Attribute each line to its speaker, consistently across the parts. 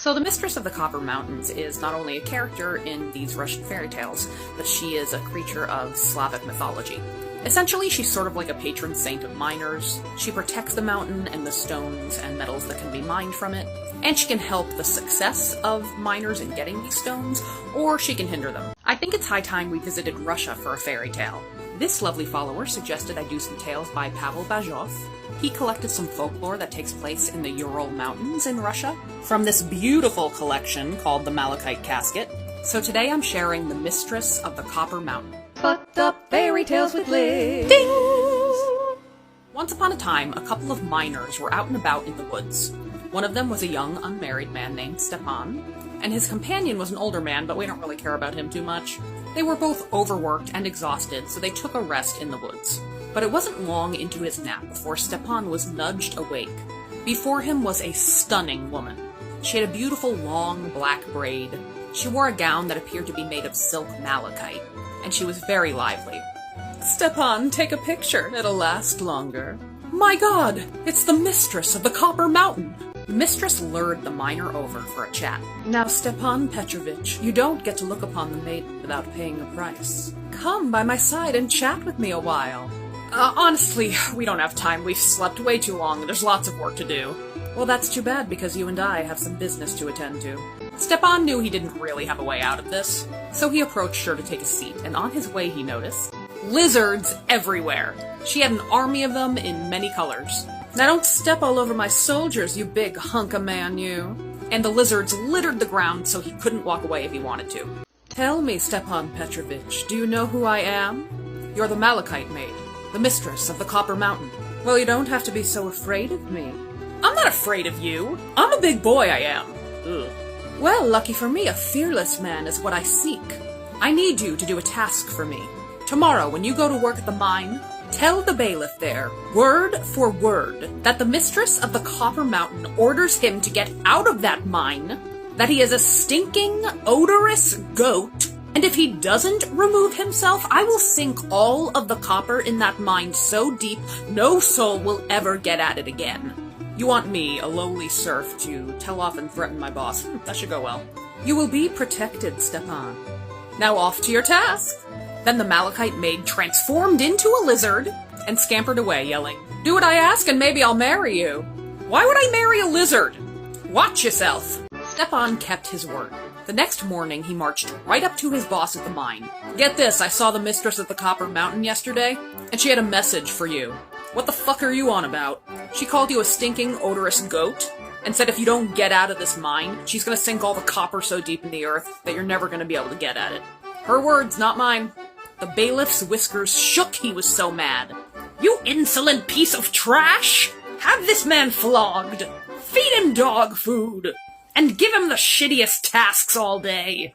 Speaker 1: So the Mistress of the Copper Mountains is not only a character in these Russian fairy tales, but she is a creature of Slavic mythology. Essentially, she's sort of like a patron saint of miners. She protects the mountain and the stones and metals that can be mined from it, and she can help the success of miners in getting these stones, or she can hinder them. I think it's high time we visited Russia for a fairy tale. This lovely follower suggested I do some tales by Pavel Bajov. He collected some folklore that takes place in the Ural Mountains in Russia from this beautiful collection called the Malachite Casket. So today I'm sharing the Mistress of the Copper Mountain. Fucked up fairy tales with Liz. Ding! Once upon a time, a couple of miners were out and about in the woods. One of them was a young, unmarried man named Stepan, and his companion was an older man, but we don't really care about him too much. They were both overworked and exhausted, so they took a rest in the woods. But it wasn't long into his nap before Stepan was nudged awake. Before him was a stunning woman. She had a beautiful long black braid. She wore a gown that appeared to be made of silk malachite, and she was very lively. "Stepan, take a picture. It'll last longer." "My God, it's the Mistress of the Copper Mountain!" The mistress lured the miner over for a chat. "Now, Stepan Petrovich, you don't get to look upon the maiden without paying a price. Come by my side and chat with me a while." Honestly, we don't have time. We've slept way too long, and there's lots of work to do." "Well, that's too bad, because you and I have some business to attend to." Stepan knew he didn't really have a way out of this, so he approached her to take a seat, and on his way he noticed lizards everywhere. She had an army of them in many colors. "Now don't step all over my soldiers, you big hunk of man, you." And the lizards littered the ground so he couldn't walk away if he wanted to. "Tell me, Stepan Petrovich, do you know who I am?" "You're the Malachite maid, the Mistress of the Copper Mountain." "Well, you don't have to be so afraid of me." "I'm not afraid of you. I'm a big boy, I am." Ugh. "Well, lucky for me, a fearless man is what I seek. I need you to do a task for me. Tomorrow, when you go to work at the mine, tell the bailiff there, word for word, that the Mistress of the Copper Mountain orders him to get out of that mine, that he is a stinking, odorous goat, and if he doesn't remove himself, I will sink all of the copper in that mine so deep no soul will ever get at it again." You want me, a lowly serf, to tell off and threaten my boss. That should go well. "You will be protected, Stepan. Now off to your task." Then the Malachite maid transformed into a lizard and scampered away, yelling, "Do what I ask and maybe I'll marry you." "Why would I marry a lizard?" "Watch yourself." Stepan kept his word. The next morning, he marched right up to his boss at the mine. "Get this, I saw the Mistress of the Copper Mountain yesterday, and she had a message for you." "What the fuck are you on about?" "She called you a stinking, odorous goat, and said if you don't get out of this mine, she's gonna sink all the copper so deep in the earth that you're never gonna be able to get at it." Her words, not mine. The bailiff's whiskers shook, he was so mad. "You insolent piece of trash! Have this man flogged! Feed him dog food! And give him the shittiest tasks all day!"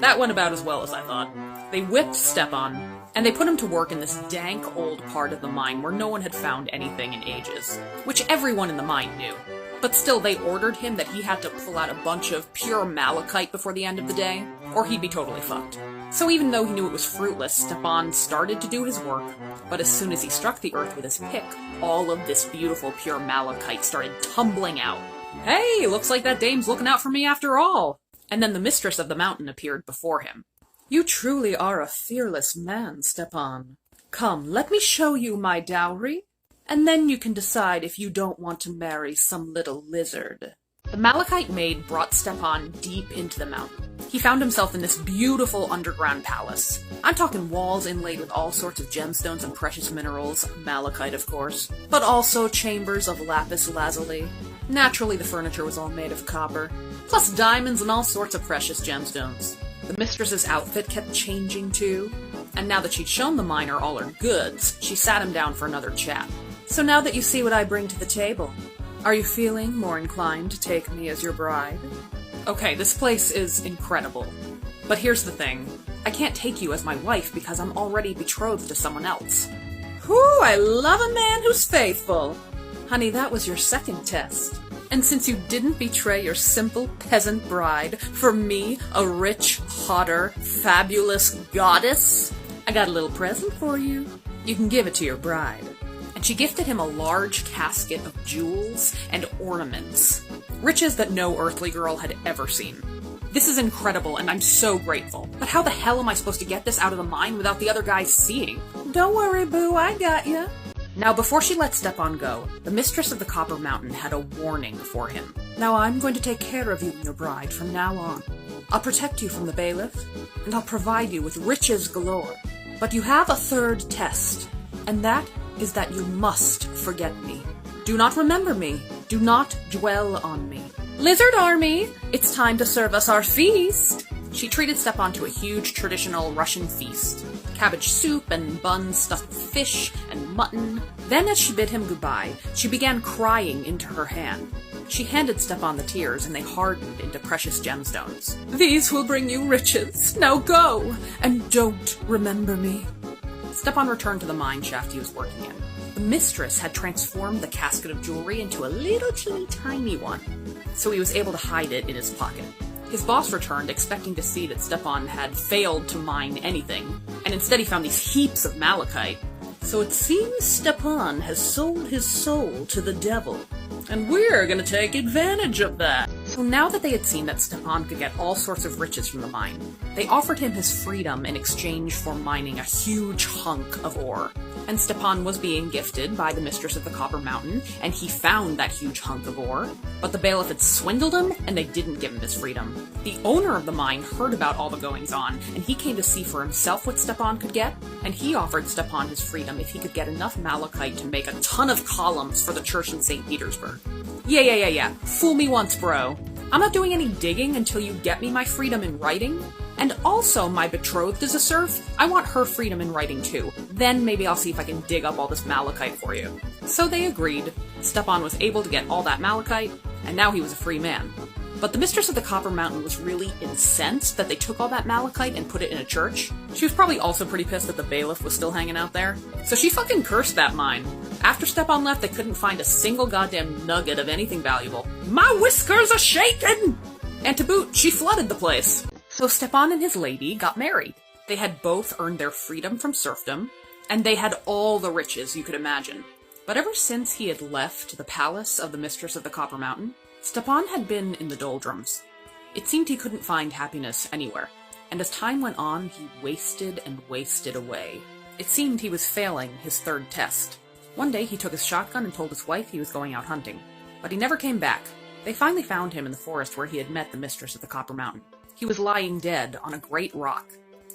Speaker 1: That went about as well as I thought. They whipped Stepan, and they put him to work in this dank old part of the mine where no one had found anything in ages, which everyone in the mine knew. But still, they ordered him that he had to pull out a bunch of pure malachite before the end of the day, or he'd be totally fucked. So even though he knew it was fruitless, Stepan started to do his work, but as soon as he struck the earth with his pick, all of this beautiful pure malachite started tumbling out. "Hey, looks like that dame's looking out for me after all." And then the Mistress of the Mountain appeared before him. "You truly are a fearless man, Stepan. Come, let me show you my dowry, and then you can decide if you don't want to marry some little lizard." The Malachite maid brought Stepan deep into the mountain. He found himself in this beautiful underground palace. I'm talking walls inlaid with all sorts of gemstones and precious minerals, malachite of course, but also chambers of lapis lazuli. Naturally, the furniture was all made of copper, plus diamonds and all sorts of precious gemstones. The mistress's outfit kept changing too, and now that she'd shown the miner all her goods, she sat him down for another chat. "So now that you see what I bring to the table, are you feeling more inclined to take me as your bride?" "Okay, this place is incredible. But here's the thing. I can't take you as my wife because I'm already betrothed to someone else." "Whew, I love a man who's faithful." "Honey, that was your second test. And since you didn't betray your simple peasant bride for me, a rich, hotter, fabulous goddess, I got a little present for you. You can give it to your bride." And she gifted him a large casket of jewels and ornaments. Riches that no earthly girl had ever seen. This is incredible, and I'm so grateful. But how the hell am I supposed to get this out of the mine without the other guys seeing? Don't worry, boo, I got ya. Now, before she let Stepan go, the Mistress of the Copper Mountain had a warning for him. Now I'm going to take care of you and your bride from now on. I'll protect you from the bailiff, and I'll provide you with riches galore. But you have a third test, and that is that you must forget me. Do not remember me. Do not dwell on me. Lizard army, it's time to serve us our feast. She treated Stepan to a huge traditional Russian feast. Cabbage soup and buns stuffed with fish and mutton. Then as she bid him goodbye, she began crying into her hand. She handed Stepan the tears, and they hardened into precious gemstones. These will bring you riches. Now go, and don't remember me. Stepan returned to the mine shaft he was working in. The mistress had transformed the casket of jewelry into a little teeny tiny one, so he was able to hide it in his pocket. His boss returned, expecting to see that Stepan had failed to mine anything, and instead he found these heaps of malachite. So it seems Stepan has sold his soul to the devil, and we're gonna take advantage of that. So now that they had seen that Stepan could get all sorts of riches from the mine, they offered him his freedom in exchange for mining a huge hunk of ore. And Stepan was being gifted by the Mistress of the Copper Mountain, and he found that huge hunk of ore, but the bailiff had swindled him, and they didn't give him his freedom. The owner of the mine heard about all the goings-on, and he came to see for himself what Stepan could get, and he offered Stepan his freedom if he could get enough malachite to make a ton of columns for the church in St. Petersburg. Yeah. Fool me once, bro. I'm not doing any digging until you get me my freedom in writing. And also, my betrothed is a serf. I want her freedom in writing too. Then maybe I'll see if I can dig up all this malachite for you. So they agreed. Stepan was able to get all that malachite, and now he was a free man. But the Mistress of the Copper Mountain was really incensed that they took all that malachite and put it in a church. She was probably also pretty pissed that the bailiff was still hanging out there. So she fucking cursed that mine. After Stepan left, they couldn't find a single goddamn nugget of anything valuable. My whiskers are shaking! And to boot, she flooded the place. So Stepan and his lady got married. They had both earned their freedom from serfdom, and they had all the riches you could imagine. But ever since he had left the palace of the Mistress of the Copper Mountain, Stepan had been in the doldrums. It seemed he couldn't find happiness anywhere, and as time went on, he wasted and wasted away. It seemed he was failing his third test. One day he took his shotgun and told his wife he was going out hunting, but he never came back. They finally found him in the forest where he had met the Mistress of the Copper Mountain. He was lying dead on a great rock,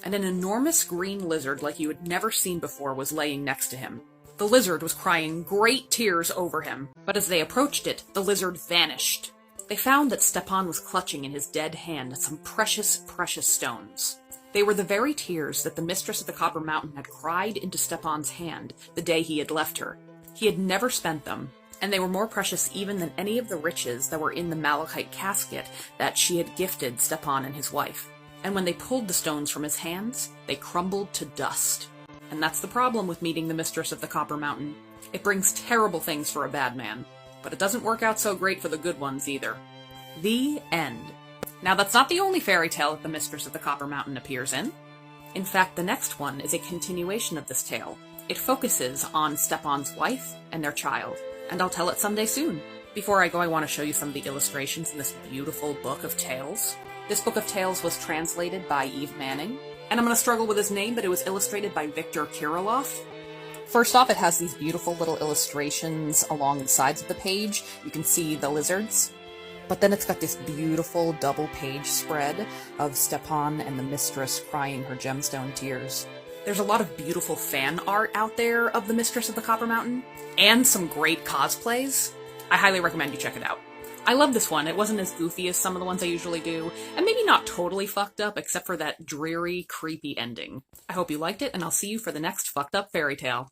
Speaker 1: and an enormous green lizard like you had never seen before was laying next to him. The lizard was crying great tears over him, but as they approached it, the lizard vanished. They found that Stepan was clutching in his dead hand some precious, precious stones. They were the very tears that the Mistress of the Copper Mountain had cried into Stepan's hand the day he had left her. He had never spent them, and they were more precious even than any of the riches that were in the malachite casket that she had gifted Stepan and his wife. And when they pulled the stones from his hands, they crumbled to dust. And that's the problem with meeting the Mistress of the Copper Mountain. It brings terrible things for a bad man, but it doesn't work out so great for the good ones either. The end. Now that's not the only fairy tale that the Mistress of the Copper Mountain appears in. In fact, the next one is a continuation of this tale. It focuses on Stepan's wife and their child, and I'll tell it someday soon. Before I go, I want to show you some of the illustrations in this beautiful book of tales. This book of tales was translated by Eve Manning, and I'm going to struggle with his name, but it was illustrated by Viktor Kirilov. First off, it has these beautiful little illustrations along the sides of the page. You can see the lizards. But then it's got this beautiful double-page spread of Stepan and the Mistress crying her gemstone tears. There's a lot of beautiful fan art out there of the Mistress of the Copper Mountain, and some great cosplays. I highly recommend you check it out. I love this one. It wasn't as goofy as some of the ones I usually do, and maybe not totally fucked up except for that dreary, creepy ending. I hope you liked it, and I'll see you for the next fucked up fairy tale.